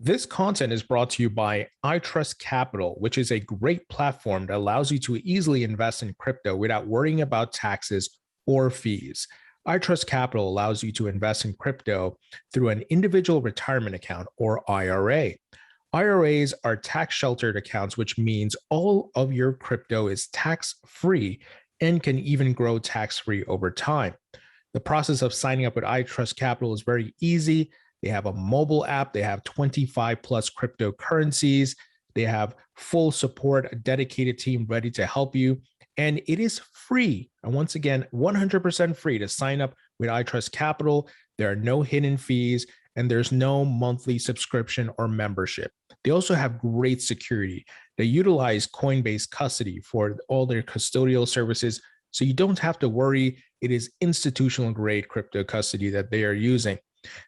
This content is brought to you by iTrust Capital, which is a great platform that allows you to easily invest in crypto without worrying about taxes or fees. iTrust Capital allows you to invest in crypto through an individual retirement account or IRA. IRAs are tax sheltered accounts, which means all of your crypto is tax free and can even grow tax free over time. The process of signing up with iTrust Capital is very easy. They have a mobile app. They have 25 plus cryptocurrencies. They have full support, a dedicated team ready to help you. And it is free. And once again, 100% free to sign up with iTrust Capital. There are no hidden fees and there's no monthly subscription or membership. They also have great security. They utilize Coinbase custody for all their custodial services. So you don't have to worry. It is institutional grade crypto custody that they are using.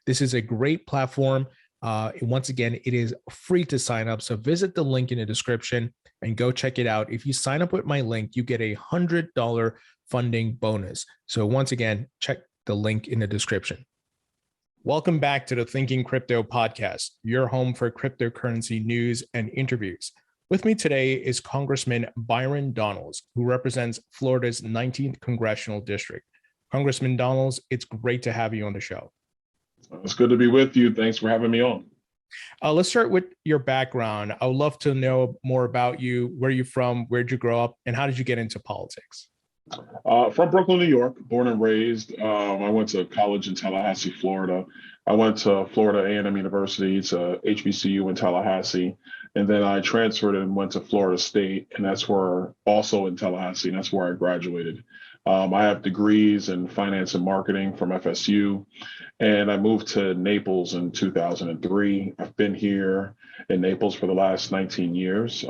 This is a great platform. Once again, it is free to sign up. So visit the link in the description and go check it out. If you sign up with my link, you get a $100 funding bonus. So once again, check the link in the description. Welcome back to the Thinking Crypto podcast, your home for cryptocurrency news and interviews. With me today is Congressman Byron Donalds, who represents Florida's 19th Congressional District. Congressman Donalds, it's great to have you on the show. It's good to be with you. Thanks for having me on. Let's start with your background. I would love to know more about you. Where are you from? Where'd you grow up? And how did you get into politics? From Brooklyn, New York, born and raised. I went to college in Tallahassee, Florida. I went to Florida A&M University, to HBCU in Tallahassee. And then I transferred and went to Florida State. And that's where, also in Tallahassee, and that's where I graduated. I have degrees in finance and marketing from FSU, and I moved to Naples in 2003. I've been here in Naples for the last 19 years,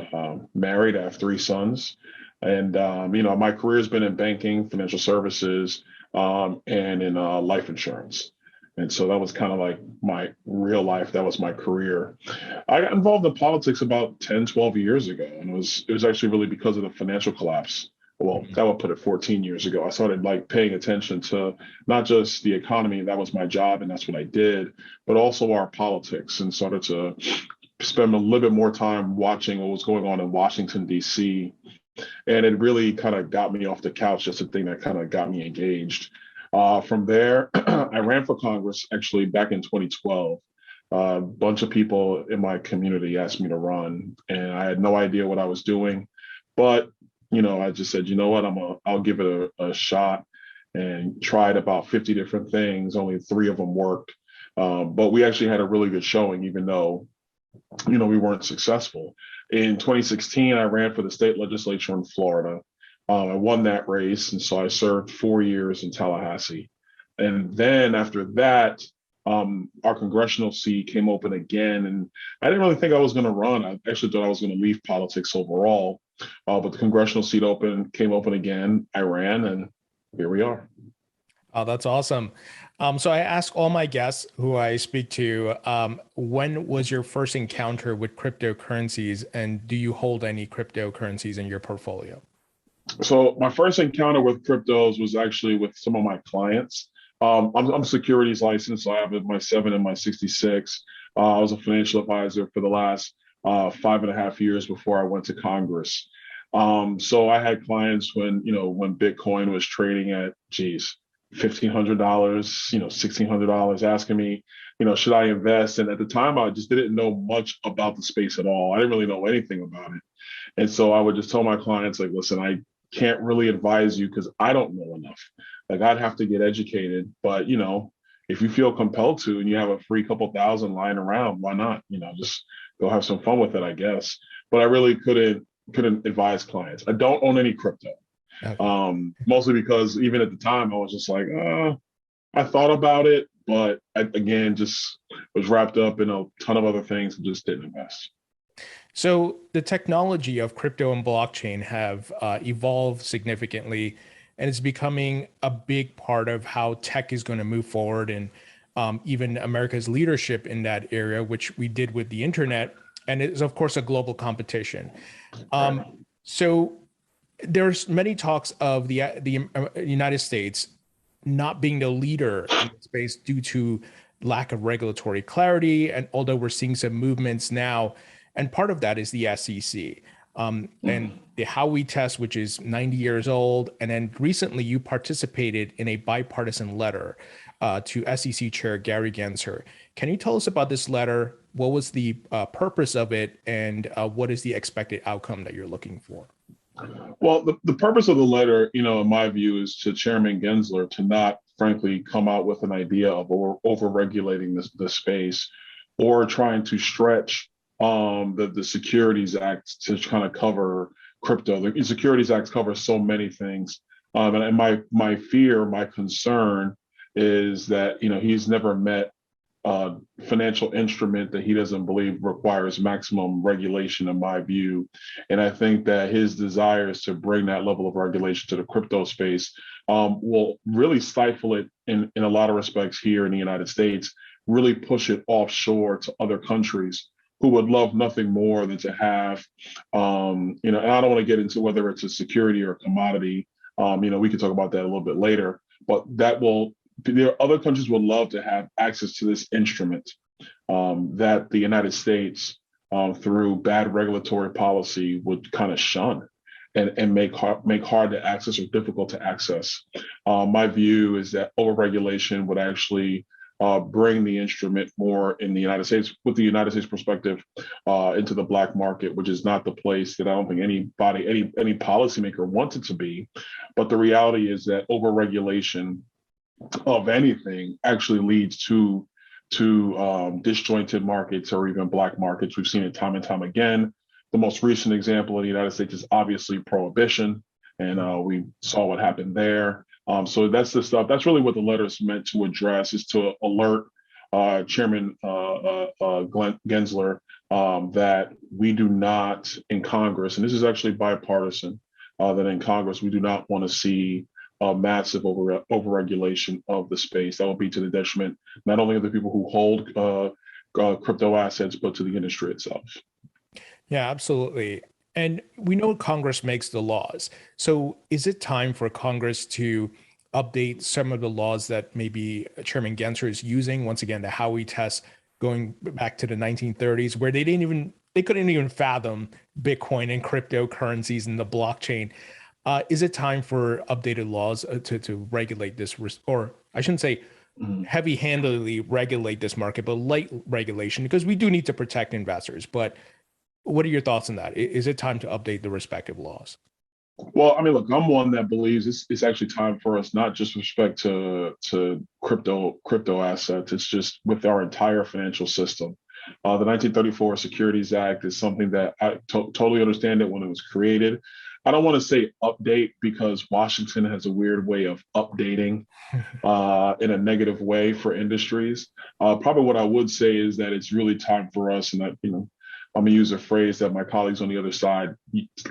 married. I have 3 sons. And, my career has been in banking, financial services, and in life insurance. And so that was kind of like my real life. That was my career. I got involved in politics about 10, 12 years ago. And it was actually really because of the financial collapse. Well, that would put it 14 years ago. I started paying attention to not just the economy, that was my job and that's what I did, but also our politics, and started to spend a little bit more time watching what was going on in Washington, D.C. And it really kind of got me off the couch. Just a thing that kind of got me engaged. From there, I ran for Congress actually back in 2012. A bunch of people in my community asked me to run, and I had no idea what I was doing, but I just said, you know what, I'll give it a shot, and tried about 50 different things. Only 3 of them worked. But we actually had a really good showing, even though, we weren't successful. In 2016, I ran for the state legislature in Florida. I won that race. And so I served 4 years in Tallahassee. And then after that, our congressional seat came open again. And I didn't really think I was going to run. I actually thought I was going to leave politics overall. But the congressional seat came open again. I ran, and here we are. Oh, that's awesome. So I ask all my guests who I speak to, when was your first encounter with cryptocurrencies, and do you hold any cryptocurrencies in your portfolio? So my first encounter with cryptos was actually with some of my clients. I'm securities licensed, so I have my 7 and my 66. I was a financial advisor for the last 5.5 years before I went to Congress. So I had clients when Bitcoin was trading at, $1,500, $1,600, asking me, should I invest? And at the time, I just didn't know much about the space at all. I didn't really know anything about it. And so I would just tell my clients, listen, I can't really advise you because I don't know enough. I'd have to get educated. But, if you feel compelled to and you have a free couple thousand lying around, why not? Just go have some fun with it, I guess. But I really couldn't advise clients. I don't own any crypto. Okay. Mostly because even at the time I was just like, I thought about it, but I, again, just was wrapped up in a ton of other things and just didn't invest. So the technology of crypto and blockchain have evolved significantly, and it's becoming a big part of how tech is going to move forward, and even America's leadership in that area, which we did with the internet. And it's, of course, a global competition. So there's many talks of the United States not being the leader in the space due to lack of regulatory clarity. And although we're seeing some movements now, and part of that is the SEC. And the Howey test, which is 90 years old. And then recently you participated in a bipartisan letter to SEC Chair Gary Gensler. Can you tell us about this letter? What was the purpose of it? And what is the expected outcome that you're looking for? Well, the purpose of the letter, in my view, is to Chairman Gensler to not, frankly, come out with an idea of over-regulating the space or trying to stretch the Securities Act to kind of cover crypto. The Securities Act covers so many things. And my fear, my concern is that, he's never met financial instrument that he doesn't believe requires maximum regulation, in my view. And I think that his desires to bring that level of regulation to the crypto space will really stifle it in a lot of respects here in the United States, really push it offshore to other countries who would love nothing more than to have, and I don't want to get into whether it's a security or a commodity. We can talk about that a little bit later, but other countries would love to have access to this instrument that the United States, through bad regulatory policy, would kind of shun and make hard to access or difficult to access. My view is that overregulation would actually bring the instrument more in the United States, with the United States perspective, into the black market, which is not the place that I don't think any policymaker wants it to be. But the reality is that overregulation of anything actually leads to disjointed markets or even black markets. We've seen it time and time again. The most recent example in the United States is obviously prohibition, and we saw what happened there. So that's the stuff. That's really what the letter is meant to address, is to alert Chairman Gensler that we do not, in Congress, and this is actually bipartisan, that in Congress we do not want to see a massive overregulation of the space. That will be to the detriment not only of the people who hold crypto assets, but to the industry itself. Yeah, absolutely. And we know Congress makes the laws. So is it time for Congress to update some of the laws that maybe Chairman Gensler is using? Once again, the Howey test going back to the 1930s, where they couldn't even fathom Bitcoin and cryptocurrencies and the blockchain. Is it time for updated laws to regulate this, or I shouldn't say heavy-handedly regulate this market, but light regulation, because we do need to protect investors. But what are your thoughts on that? Is it time to update the respective laws? Well, I mean, look, I'm one that believes it's actually time for us, not just with respect to crypto assets. It's just with our entire financial system. The 1934 Securities Act is something that I totally understand it when it was created. I don't want to say update, because Washington has a weird way of updating in a negative way for industries. Probably what I would say is that it's really time for us, and I'm going to use a phrase that my colleagues on the other side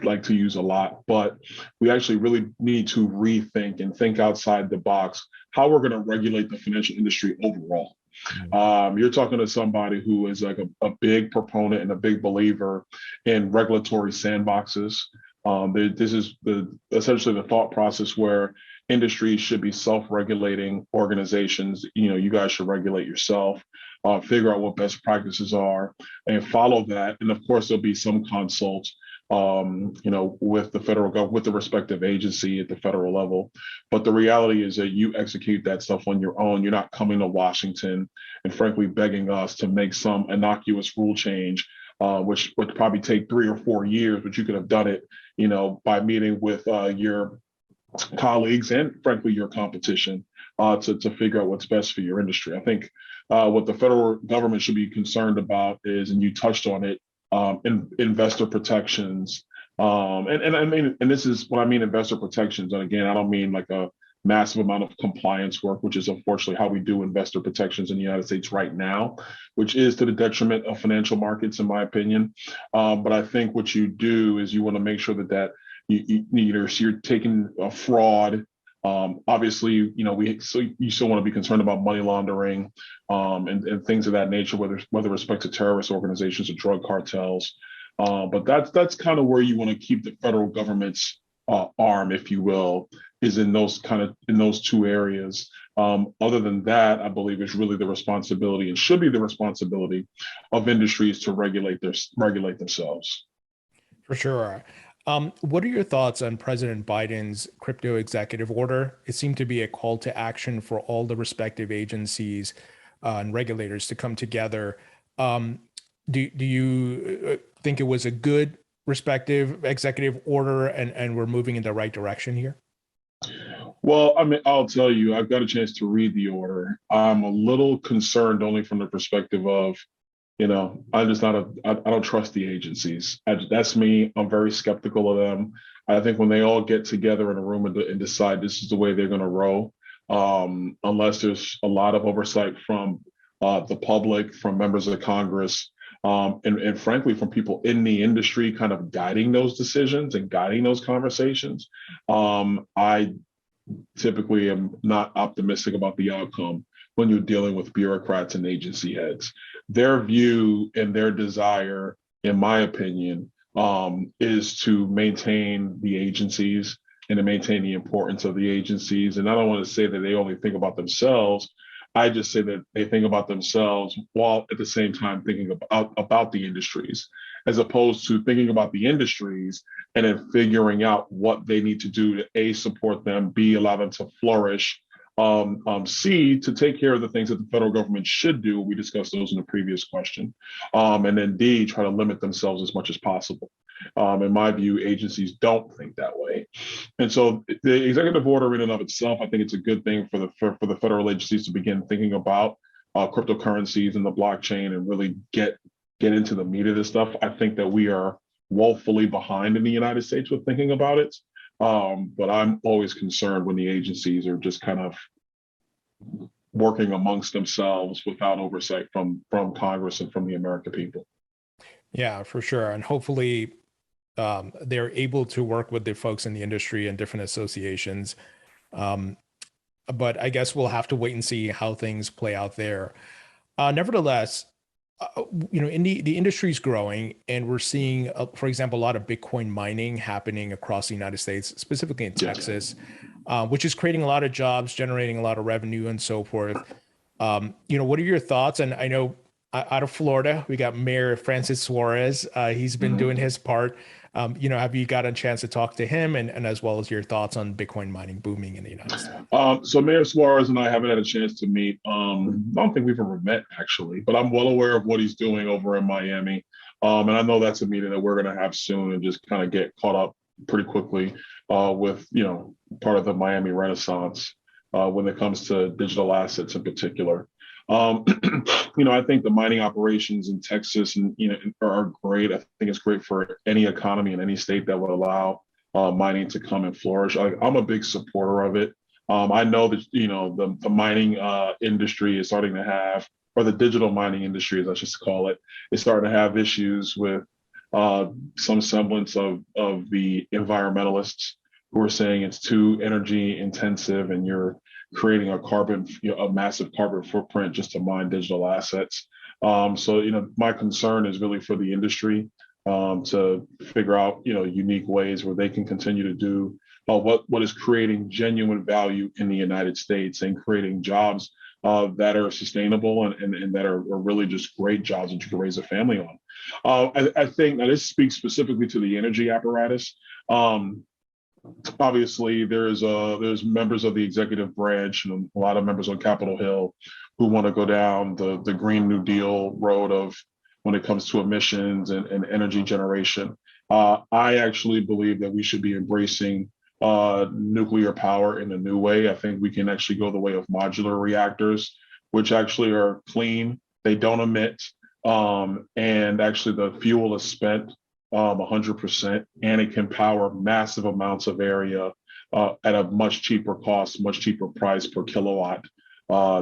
like to use a lot, but we actually really need to rethink and think outside the box how we're going to regulate the financial industry overall. You're talking to somebody who is like a big proponent and a big believer in regulatory sandboxes. This is essentially the thought process where industries should be self-regulating organizations. You guys should regulate yourself, figure out what best practices are, and follow that. And of course, there'll be some consult, with the federal government, with the respective agency at the federal level. But the reality is that you execute that stuff on your own. You're not coming to Washington and frankly begging us to make some innocuous rule change, which would probably take 3 or 4 years, but you could have done it, by meeting with your colleagues and frankly your competition to figure out what's best for your industry. I think what the federal government should be concerned about is, and you touched on it, investor protections. And this is what I mean, investor protections. And again, I don't mean like a massive amount of compliance work, which is unfortunately how we do investor protections in the United States right now, which is to the detriment of financial markets, in my opinion. But I think what you do is you want to make sure that you're taking a fraud. Obviously, you still want to be concerned about money laundering and things of that nature, whether respect to terrorist organizations or drug cartels. But that's kind of where you want to keep the federal government's arm, if you will, is in those 2 areas. Other than that, I believe it's really the responsibility and should be the responsibility of industries to regulate themselves. For sure. What are your thoughts on President Biden's crypto executive order? It seemed to be a call to action for all the respective agencies and regulators to come together. Um, do you think it was a good respective executive order, and we're moving in the right direction here? Well, I mean, I'll tell you, I've got a chance to read the order. I'm a little concerned only from the perspective of, I'm just not I don't trust the agencies. That's me. I'm very skeptical of them. I think when they all get together in a room and decide this is the way they're going to roll, unless there's a lot of oversight from the public, from members of Congress, and frankly, from people in the industry kind of guiding those decisions and guiding those conversations, I typically am not optimistic about the outcome when you're dealing with bureaucrats and agency heads. Their view and their desire, in my opinion, is to maintain the agencies and to maintain the importance of the agencies. And I don't want to say that they only think about themselves. I just say that they think about themselves while at the same time thinking about the industries, as opposed to thinking about the industries and then figuring out what they need to do to A, support them, B, allow them to flourish, C, to take care of the things that the federal government should do. We discussed those in the previous question. And then D, try to limit themselves as much as possible. In my view, agencies don't think that way. And so the executive order in and of itself, I think it's a good thing for the federal agencies to begin thinking about cryptocurrencies and the blockchain and really get into the meat of this stuff. I think that we are woefully behind in the United States with thinking about it. But I'm always concerned when the agencies are just kind of working amongst themselves without oversight from Congress and from the American people. Yeah, for sure. And hopefully they're able to work with the folks in the industry and different associations. But I guess we'll have to wait and see how things play out there. Nevertheless, in the industry is growing, and we're seeing, for example, a lot of Bitcoin mining happening across the United States, specifically in Texas, which is creating a lot of jobs, generating a lot of revenue, and so forth. What are your thoughts? And I know out of Florida, we got Mayor Francis Suarez. He's been doing his part. Have you got a chance to talk to him, and as well as your thoughts on Bitcoin mining booming in the United States? So Mayor Suarez and I haven't had a chance to meet. I don't think we've ever met actually, but I'm well aware of what he's doing over in Miami. And I know that's a meeting that we're going to have soon and just kind of get caught up pretty quickly with, part of the Miami Renaissance when it comes to digital assets in particular. I think the mining operations in Texas and are great. I think it's great for any economy in any state that would allow mining to come and flourish. I'm a big supporter of it. I know that the mining industry is starting to have, or the digital mining industry, as I should call it, is starting to have issues with some semblance of the environmentalists who are saying it's too energy intensive and you're creating a massive carbon footprint just to mine digital assets. So my concern is really for the industry to figure out, unique ways where they can continue to do what is creating genuine value in the United States and creating jobs that are sustainable and that are really just great jobs that you can raise a family on. I think now this speaks specifically to the energy apparatus. Obviously, there's members of the executive branch and a lot of members on Capitol Hill who want to go down the Green New Deal road of when it comes to emissions and energy generation. I actually believe that we should be embracing nuclear power in a new way. I think we can actually go the way of modular reactors, which actually are clean, they don't emit, and actually the fuel is spent 100%, and it can power massive amounts of area at a much cheaper cost, much cheaper price per kilowatt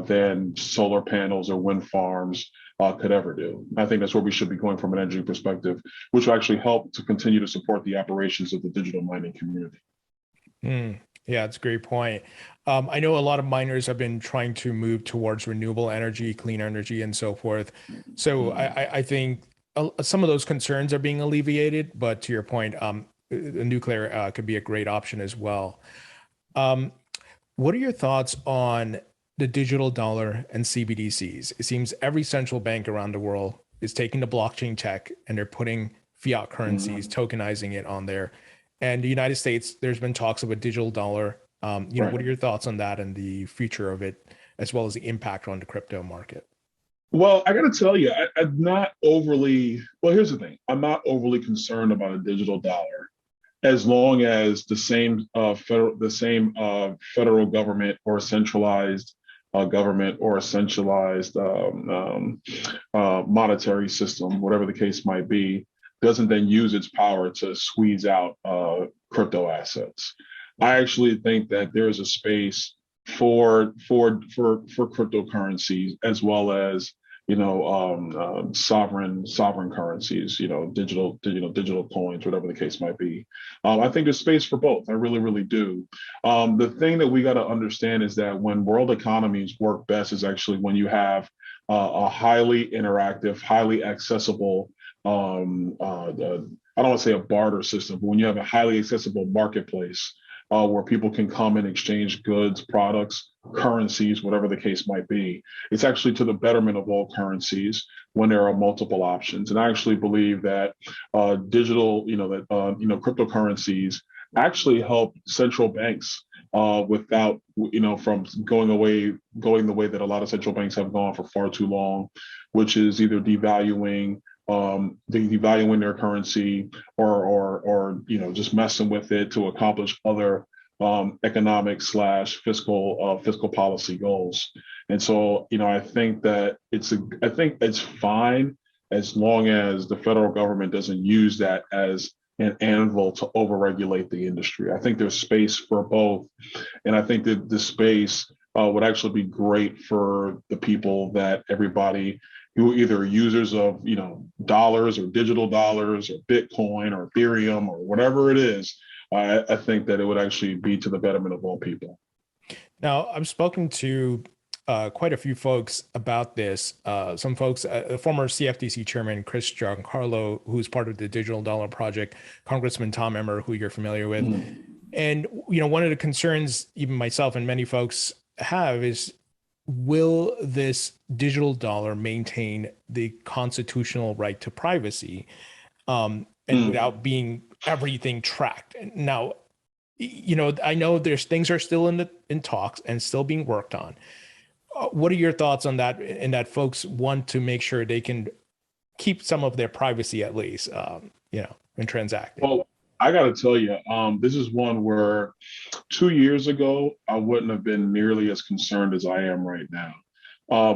than solar panels or wind farms could ever do. I think that's where we should be going from an energy perspective, which will actually help to continue to support the operations of the digital mining community. Yeah, it's a great point. I know a lot of miners have been trying to move towards renewable energy, clean energy, and so forth. So I think some of those concerns are being alleviated, but to your point, nuclear could be a great option as well. What are your thoughts on the digital dollar and CBDCs. It seems every central bank around the world is taking the blockchain tech and they're putting fiat currencies, tokenizing it on there. And the United States, there's been talks of a digital dollar. Right. What are your thoughts on that and the future of it, as well as the impact on the crypto market? Well, I got to tell you, I'm not overly, well, here's the thing. I'm not overly concerned about a digital dollar as long as the same federal government or centralized government or a centralized monetary system, whatever the case might be, doesn't then use its power to squeeze out crypto assets. I actually think that there is a space for cryptocurrencies as well as sovereign currencies, digital coins, whatever the case might be. I think there's space for both. I really, really do. The thing that we got to understand is that when world economies work best is actually when you have a highly interactive, highly accessible. I don't want to say a barter system, but when you have a highly accessible marketplace where people can come and exchange goods, products, currencies, whatever the case might be. It's actually to the betterment of all currencies when there are multiple options. And I actually believe that cryptocurrencies actually help central banks without, from going the way that a lot of central banks have gone for far too long, which is either devaluing their currency or just messing with it to accomplish other economic / fiscal policy goals. And so, I think that it's fine as long as the federal government doesn't use that as an anvil to overregulate the industry. I think there's space for both. And I think that the space would actually be great for the people that everybody who are either users of, dollars or digital dollars or Bitcoin or Ethereum or whatever it is. I think that it would actually be to the betterment of all people. Now, I've spoken to quite a few folks about this. Some folks, the former CFTC chairman, Chris Giancarlo, who's part of the Digital Dollar Project, Congressman Tom Emmer, who you're familiar with. And, one of the concerns even myself and many folks have is, will this digital dollar maintain the constitutional right to privacy and without being everything tracked? Now, I know there's things are still in talks and still being worked on. What are your thoughts on that? And that folks want to make sure they can keep some of their privacy at least, in transacting. Well, I got to tell you, this is one where 2 years ago, I wouldn't have been nearly as concerned as I am right now.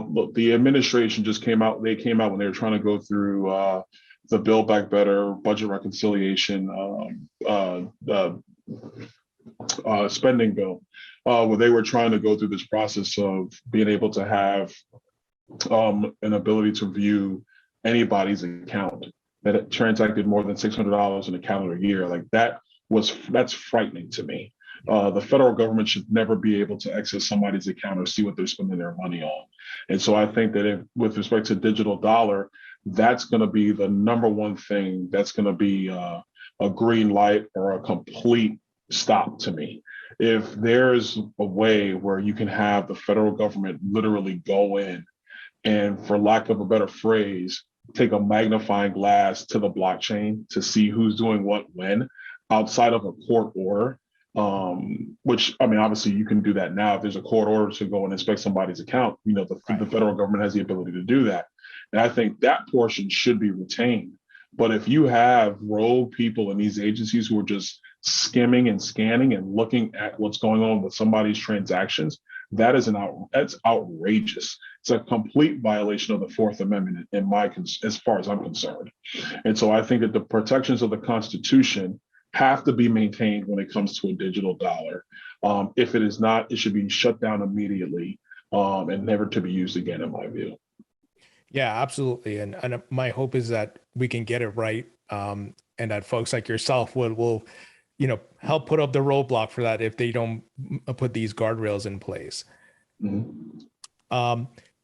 Look, the administration just came out. They came out when they were trying to go through the Build Back Better budget reconciliation spending bill, where they were trying to go through this process of being able to have an ability to view anybody's account that had transacted more than $600 in a calendar year. Like that's frightening to me. The federal government should never be able to access somebody's account or see what they're spending their money on. And so I think that with respect to digital dollar, that's going to be the number one thing that's going to be a green light or a complete stop to me. If there's a way where you can have the federal government literally go in and, for lack of a better phrase, take a magnifying glass to the blockchain to see who's doing what when outside of a court order, which, I mean, obviously you can do that now. If there's a court order to go and inspect somebody's account, the federal government has the ability to do that. And I think that portion should be retained. But if you have rogue people in these agencies who are just skimming and scanning and looking at what's going on with somebody's transactions, that's outrageous. It's a complete violation of the Fourth Amendment as far as I'm concerned. And so I think that the protections of the Constitution have to be maintained when it comes to a digital dollar. If it is not, it should be shut down immediately and never to be used again, in my view. Yeah, absolutely. And my hope is that we can get it right, and that folks like yourself will help put up the roadblock for that if they don't put these guardrails in place.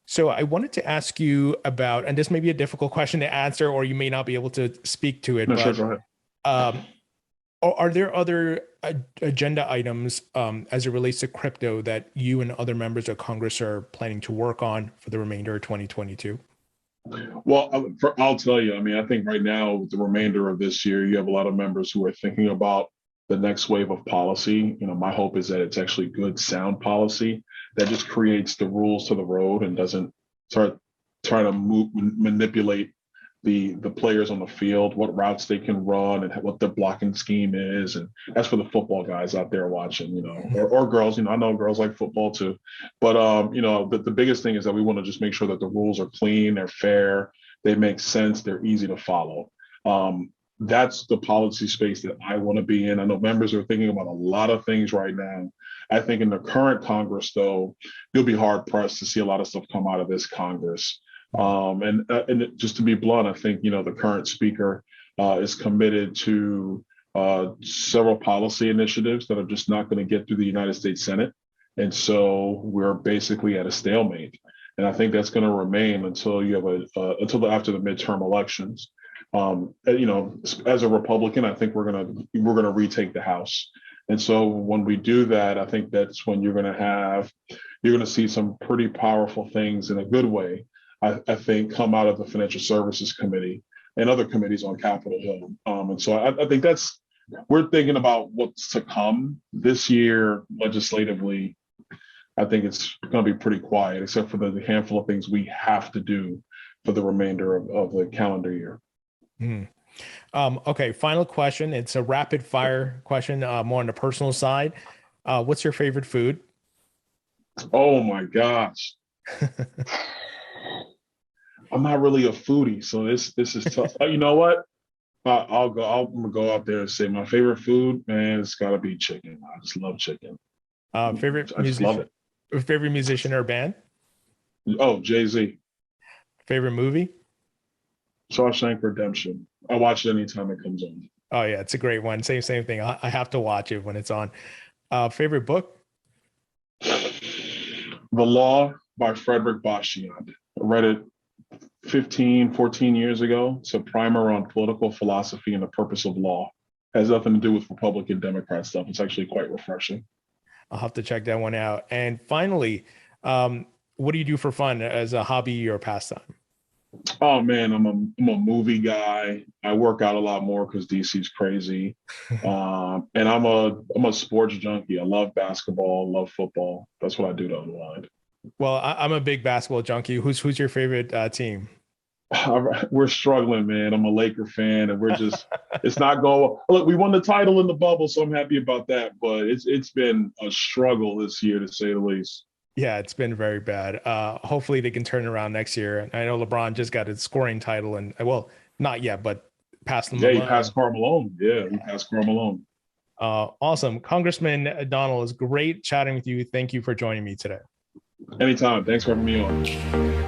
So I wanted to ask you about, and this may be a difficult question to answer, or you may not be able to speak to it, Sure, go ahead. Are there other agenda items as it relates to crypto that you and other members of Congress are planning to work on for the remainder of 2022? Well, I'll tell you, I mean, I think right now, with the remainder of this year, you have a lot of members who are thinking about the next wave of policy. You know, my hope is that it's actually good, sound policy that just creates the rules to the road and doesn't start trying to manipulate the players on the field, what routes they can run, and what the blocking scheme is. And that's for the football guys out there watching, you know, or girls. You know, I know girls like football too, but you know, the biggest thing is that we want to just make sure that the rules are clean, they're fair, they make sense, they're easy to follow. That's the policy space that I want to be in. I know members are thinking about a lot of things right now. I think in the current Congress, though, you'll be hard pressed to see a lot of stuff come out of this Congress. And just to be blunt, I think, you know, the current speaker is committed to several policy initiatives that are just not going to get through the United States Senate. And so we're basically at a stalemate. And I think that's going to remain until you have until after the midterm elections. You know, as a Republican, I think we're gonna retake the House. And so when we do that, I think that's when you're gonna see some pretty powerful things in a good way, I think, come out of the Financial Services Committee and other committees on Capitol Hill. And so I think we're thinking about what's to come this year legislatively. I think it's going to be pretty quiet, except for the handful of things we have to do for the remainder of the calendar year. Okay, final question. It's a rapid fire question, more on the personal side. What's your favorite food? Oh my gosh. I'm not really a foodie, so this is tough. You know what? I'm gonna go out there and say my favorite food, man, it's gotta be chicken. I just love chicken. Favorite I just love it. Favorite musician or band? Oh, Jay-Z. Favorite movie? Shawshank Redemption. I watch it anytime it comes on. Oh yeah, it's a great one. Same thing. I have to watch it when it's on. Favorite book? The Law by Frederick Bastiat. I read it 14 years ago. It's a primer on political philosophy and the purpose of law. It has nothing to do with Republican Democrat stuff. It's actually quite refreshing. I'll have to check that one out. And finally, what do you do for fun as a hobby or pastime? Oh man, I'm a movie guy. I work out a lot more because DC's crazy, and I'm a sports junkie. I love basketball, love football. That's what I do to unwind. Well, I'm a big basketball junkie. Who's your favorite team? We're struggling, man. I'm a Laker fan, and it's not going. Look, we won the title in the bubble, so I'm happy about that. But it's been a struggle this year, to say the least. Yeah, it's been very bad. Hopefully they can turn around next year. I know LeBron just got his scoring title, and well, not yet, but passed him. Yeah, he passed Karl Malone. Yeah, he passed Karl Malone. Awesome. Congressman Donald, it's great chatting with you. Thank you for joining me today. Anytime. Thanks for having me on.